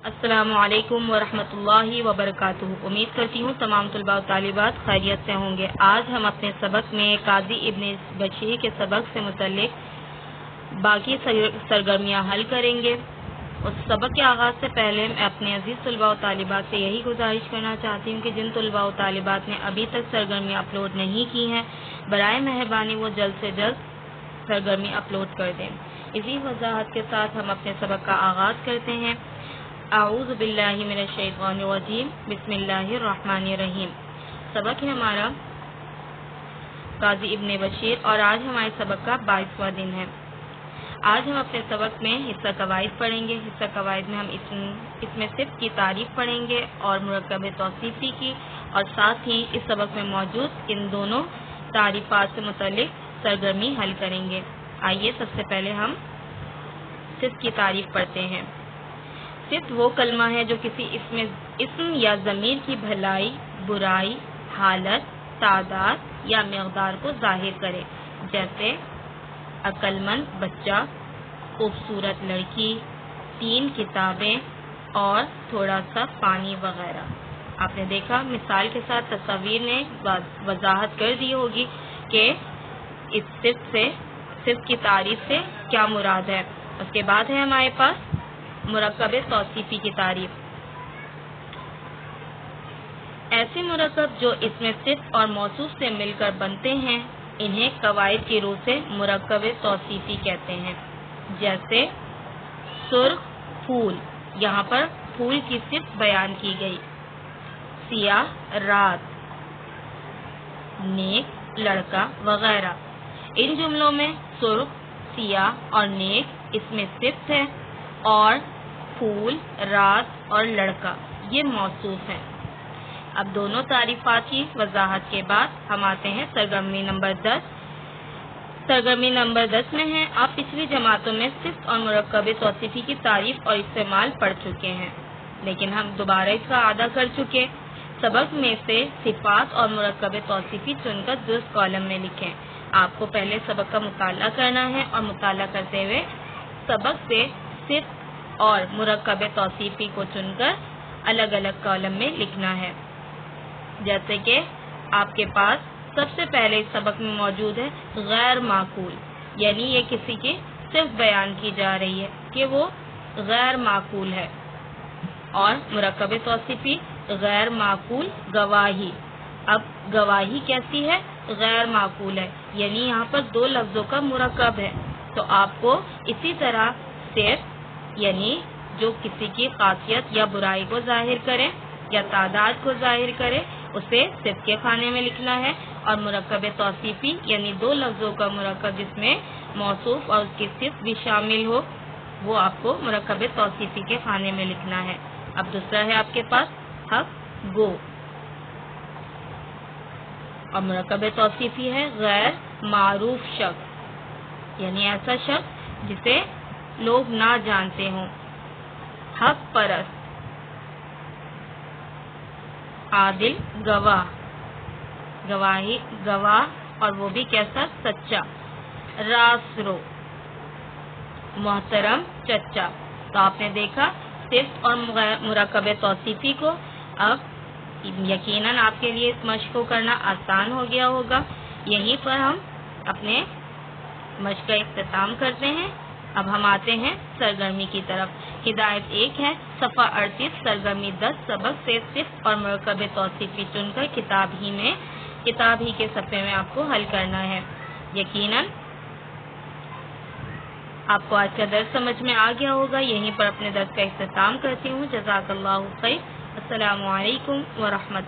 السلام علیکم ورحمۃ اللہ وبرکاتہ۔ امید کرتی ہوں تمام طلباء و طالبات خیریت سے ہوں گے۔ آج ہم اپنے سبق میں قاضی ابن بشیر کے سبق سے متعلق باقی سرگرمیاں حل کریں گے۔ اس سبق کے آغاز سے پہلے میں اپنے عزیز طلباء و طالبات سے یہی گزارش کرنا چاہتی ہوں کہ جن طلباء و طالبات نے ابھی تک سرگرمیاں اپلوڈ نہیں کی ہیں، برائے مہربانی وہ جلد سے جلد سرگرمی اپلوڈ کر دیں۔ اسی وضاحت کے ساتھ ہم اپنے سبق کا آغاز کرتے ہیں۔ اعوذ باللہ من الشیطان الرجیم، بسم اللہ الرحمن الرحیم۔ سبق ہے ہمارا قاضی ابن بشیر اور آج ہمارے سبق کا 22واں دن ہے۔ آج ہم اپنے سبق میں حصہ قواعد پڑھیں گے۔ حصہ قواعد میں ہم اس میں صفت کی تعریف پڑھیں گے اور مرکب توصیفی کی، اور ساتھ ہی اس سبق میں موجود ان دونوں تعریفات سے متعلق سرگرمی حل کریں گے۔ آئیے سب سے پہلے ہم صفت کی تعریف پڑھتے ہیں۔ صفت وہ کلمہ ہے جو کسی اسم یا ضمیر کی بھلائی، برائی، حالت، تعداد یا مقدار کو ظاہر کرے، جیسے عقل مند بچہ، خوبصورت لڑکی، 3 کتابیں اور تھوڑا سا پانی وغیرہ۔ آپ نے دیکھا مثال کے ساتھ تصاویر نے وضاحت کر دی ہوگی کہ اس صفت کی تعریف سے کیا مراد ہے۔ اس کے بعد ہے ہمارے پاس مرکب توصیفی کی تعریف۔ ایسے مرکب جو اس میں صفت اور موصوف سے مل کر بنتے ہیں انہیں قواعد کی روح سے مرکب توصیفی کہتے ہیں، جیسے سرخ پھول، یہاں پر پھول کی صفت بیان کی گئی، سیاہ رات، نیک لڑکا وغیرہ۔ ان جملوں میں سرخ، سیاہ اور نیک اس میں صفت ہے اور پھول، رات اور لڑکا یہ موصوف ہیں۔ اب دونوں تعریفات کی وضاحت کے بعد ہم آتے ہیں سرگرمی نمبر 10۔ سرگرمی نمبر 10 میں ہے، آپ پچھلی جماعتوں میں صفت اور مرکب توصیفی کی تعریف اور استعمال پڑھ چکے ہیں، لیکن ہم دوبارہ اس کا اعادہ کر چکے۔ سبق میں سے صفات اور مرکب توصیفی چن کر درست کالم میں لکھیں۔ آپ کو پہلے سبق کا مطالعہ کرنا ہے اور مطالعہ کرتے ہوئے سبق سے صفت اور مرکب توصیفی کو چن کر الگ الگ کالم میں لکھنا ہے۔ جیسے کہ آپ کے پاس سب سے پہلے سبق میں موجود ہے غیر معقول، یعنی یہ کسی کی صفت بیان کی جا رہی ہے کہ وہ غیر معقول ہے، اور مرکب توصیفی غیر معقول گواہی۔ اب گواہی کیسی ہے؟ غیر معقول ہے، یعنی یہاں پر 2 لفظوں کا مرکب ہے، تو آپ کو اسی طرح صفت یعنی جو کسی کی خاصیت یا برائی کو ظاہر کرے یا تعداد کو ظاہر کرے اسے صفت کے خانے میں لکھنا ہے، اور مرکب توصیفی یعنی 2 لفظوں کا مرکب جس میں موصوف اور اس کی صفت بھی شامل ہو وہ آپ کو مرکب توصیفی کے خانے میں لکھنا ہے۔ اب دوسرا ہے آپ کے پاس حق گو، اور مرکب توصیفی ہے غیر معروف شخص، یعنی ایسا شخص جسے لوگ نہ جانتے ہوں۔ حق پرست، عادل گواہ، گواہ اور وہ بھی کیسا؟ سچا۔ راسرو، محترم چچا۔ تو آپ نے دیکھا صفت اور مرکب توصیفی کو۔ اب یقیناً آپ کے لیے اس مشق کو کرنا آسان ہو گیا ہوگا۔ یہیں پر ہم اپنے مشق کا اختتام کرتے ہیں۔ اب ہم آتے ہیں سرگرمی کی طرف۔ ہدایت 1 ہے، صفحہ 38، سرگرمی 10 سبق سے صفت اور مرکب توصیفی چن کر کتاب ہی کے صفحے میں آپ کو حل کرنا ہے۔ یقیناً آپ کو آج کا درس سمجھ میں آ گیا ہوگا۔ یہیں پر اپنے درس کا اختتام کرتی ہوں۔ جزاک اللہ خیر۔ السلام علیکم ورحمۃ